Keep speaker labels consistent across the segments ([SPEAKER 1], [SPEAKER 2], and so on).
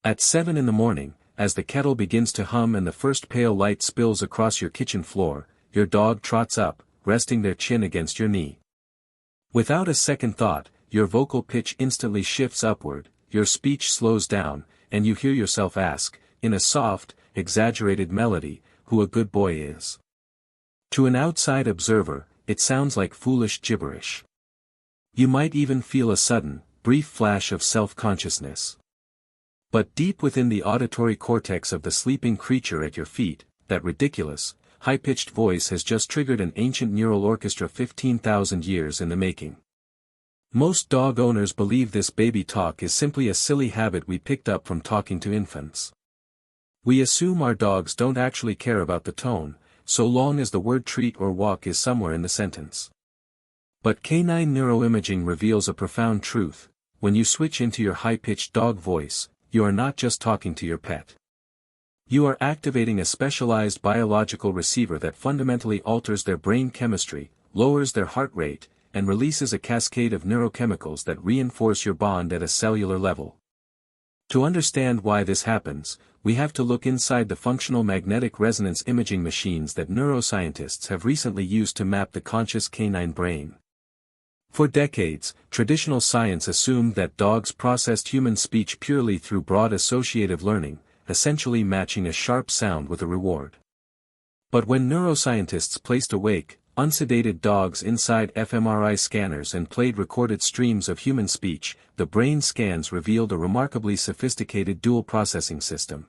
[SPEAKER 1] At 7 in the morning, as the kettle begins to hum and the first pale light spills across your kitchen floor, your dog trots up, resting their chin against your knee. Without a second thought, your vocal pitch instantly shifts upward, your speech slows down, and you hear yourself ask, in a soft, exaggerated melody, who a good boy is. To an outside observer, it sounds like foolish gibberish. You might even feel a sudden, brief flash of self-consciousness. But deep within the auditory cortex of the sleeping creature at your feet, that ridiculous, high-pitched voice has just triggered an ancient neural orchestra 15,000 years in the making. Most dog owners believe this baby talk is simply a silly habit we picked up from talking to infants. We assume our dogs don't actually care about the tone, so long as the word treat or walk is somewhere in the sentence. But canine neuroimaging reveals a profound truth: when you switch into your high-pitched dog voice, you are not just talking to your pet. You are activating a specialized biological receiver that fundamentally alters their brain chemistry, lowers their heart rate, and releases a cascade of neurochemicals that reinforce your bond at a cellular level. To understand why this happens, we have to look inside the functional magnetic resonance imaging machines that neuroscientists have recently used to map the conscious canine brain. For decades, traditional science assumed that dogs processed human speech purely through broad associative learning, essentially matching a sharp sound with a reward. But when neuroscientists placed awake, unsedated dogs inside fMRI scanners and played recorded streams of human speech, the brain scans revealed a remarkably sophisticated dual processing system.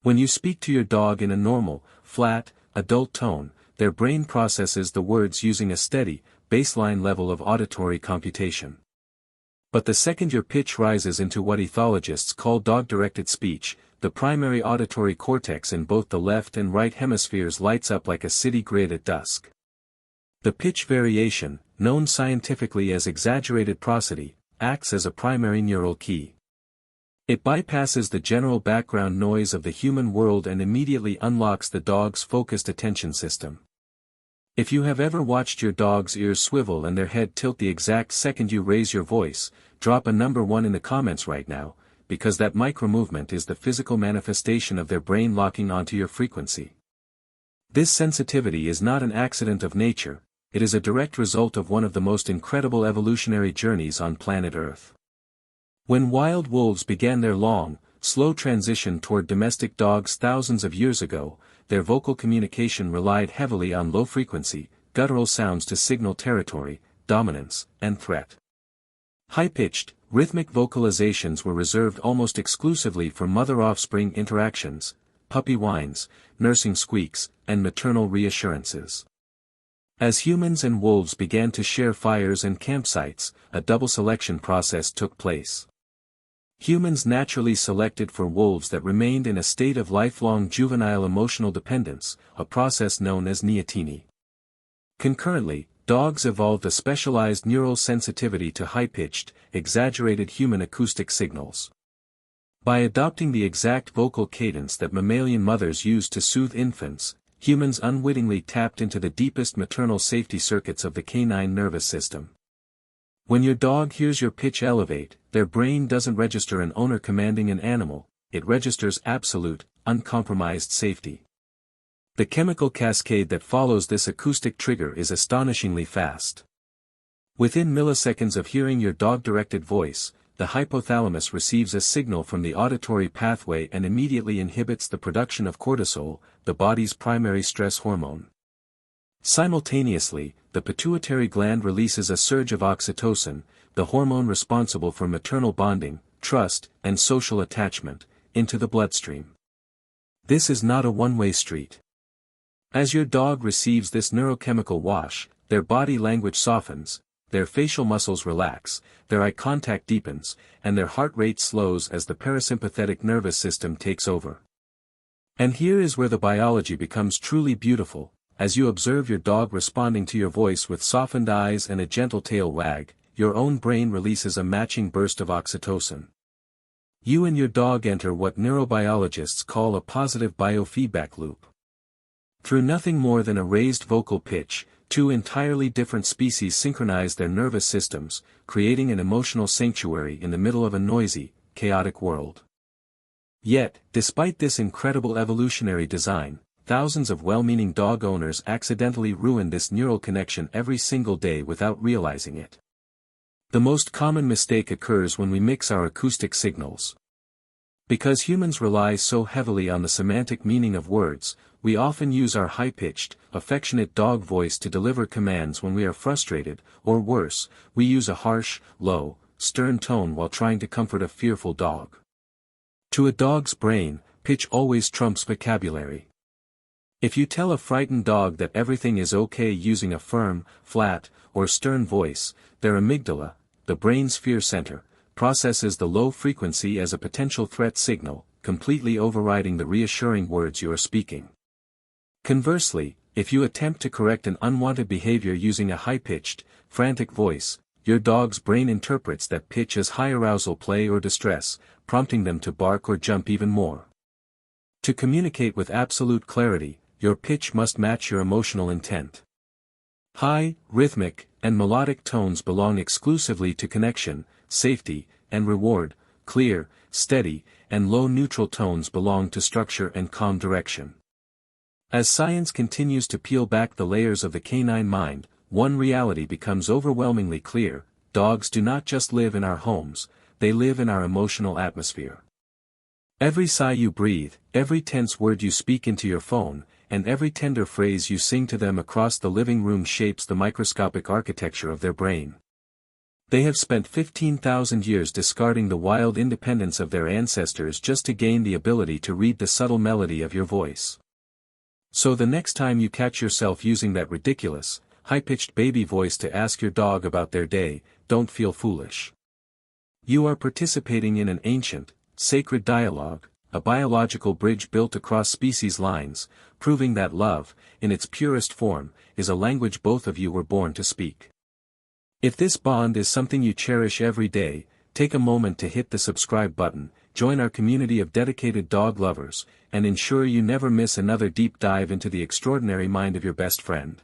[SPEAKER 1] When you speak to your dog in a normal, flat, adult tone, their brain processes the words using a steady, baseline level of auditory computation. But the second your pitch rises into what ethologists call dog-directed speech, the primary auditory cortex in both the left and right hemispheres lights up like a city grid at dusk. The pitch variation, known scientifically as exaggerated prosody, acts as a primary neural key. It bypasses the general background noise of the human world and immediately unlocks the dog's focused attention system. If you have ever watched your dog's ears swivel and their head tilt the exact second you raise your voice, drop a number 1 in the comments right now, because that micro-movement is the physical manifestation of their brain locking onto your frequency. This sensitivity is not an accident of nature, it is a direct result of one of the most incredible evolutionary journeys on planet Earth. When wild wolves began their long, slow transition toward domestic dogs thousands of years ago, their vocal communication relied heavily on low-frequency, guttural sounds to signal territory, dominance, and threat. High-pitched, rhythmic vocalizations were reserved almost exclusively for mother-offspring interactions, puppy whines, nursing squeaks, and maternal reassurances. As humans and wolves began to share fires and campsites, a double selection process took place. Humans naturally selected for wolves that remained in a state of lifelong juvenile emotional dependence, a process known as neoteny. Concurrently, dogs evolved a specialized neural sensitivity to high-pitched, exaggerated human acoustic signals. By adopting the exact vocal cadence that mammalian mothers use to soothe infants, humans unwittingly tapped into the deepest maternal safety circuits of the canine nervous system. When your dog hears your pitch elevate, their brain doesn't register an owner commanding an animal, it registers absolute, uncompromised safety. The chemical cascade that follows this acoustic trigger is astonishingly fast. Within milliseconds of hearing your dog-directed voice, the hypothalamus receives a signal from the auditory pathway and immediately inhibits the production of cortisol, the body's primary stress hormone. Simultaneously, the pituitary gland releases a surge of oxytocin, the hormone responsible for maternal bonding, trust, and social attachment, into the bloodstream. This is not a one-way street. As your dog receives this neurochemical wash, their body language softens, their facial muscles relax, their eye contact deepens, and their heart rate slows as the parasympathetic nervous system takes over. And here is where the biology becomes truly beautiful. As you observe your dog responding to your voice with softened eyes and a gentle tail wag, your own brain releases a matching burst of oxytocin. You and your dog enter what neurobiologists call a positive biofeedback loop. Through nothing more than a raised vocal pitch, two entirely different species synchronize their nervous systems, creating an emotional sanctuary in the middle of a noisy, chaotic world. Yet, despite this incredible evolutionary design, thousands of well-meaning dog owners accidentally ruin this neural connection every single day without realizing it. The most common mistake occurs when we mix our acoustic signals. Because humans rely so heavily on the semantic meaning of words, we often use our high-pitched, affectionate dog voice to deliver commands when we are frustrated, or worse, we use a harsh, low, stern tone while trying to comfort a fearful dog. To a dog's brain, pitch always trumps vocabulary. If you tell a frightened dog that everything is okay using a firm, flat, or stern voice, their amygdala, the brain's fear center, processes the low frequency as a potential threat signal, completely overriding the reassuring words you are speaking. Conversely, if you attempt to correct an unwanted behavior using a high-pitched, frantic voice, your dog's brain interprets that pitch as high arousal play or distress, prompting them to bark or jump even more. To communicate with absolute clarity, your pitch must match your emotional intent. High, rhythmic, and melodic tones belong exclusively to connection, safety, and reward. Clear, steady, and low neutral tones belong to structure and calm direction. As science continues to peel back the layers of the canine mind, one reality becomes overwhelmingly clear: dogs do not just live in our homes, they live in our emotional atmosphere. Every sigh you breathe, every tense word you speak into your phone, and every tender phrase you sing to them across the living room shapes the microscopic architecture of their brain. They have spent 15,000 years discarding the wild independence of their ancestors just to gain the ability to read the subtle melody of your voice. So the next time you catch yourself using that ridiculous, high-pitched baby voice to ask your dog about their day, don't feel foolish. You are participating in an ancient, sacred dialogue, a biological bridge built across species lines, proving that love, in its purest form, is a language both of you were born to speak. If this bond is something you cherish every day, take a moment to hit the subscribe button, join our community of dedicated dog lovers, and ensure you never miss another deep dive into the extraordinary mind of your best friend.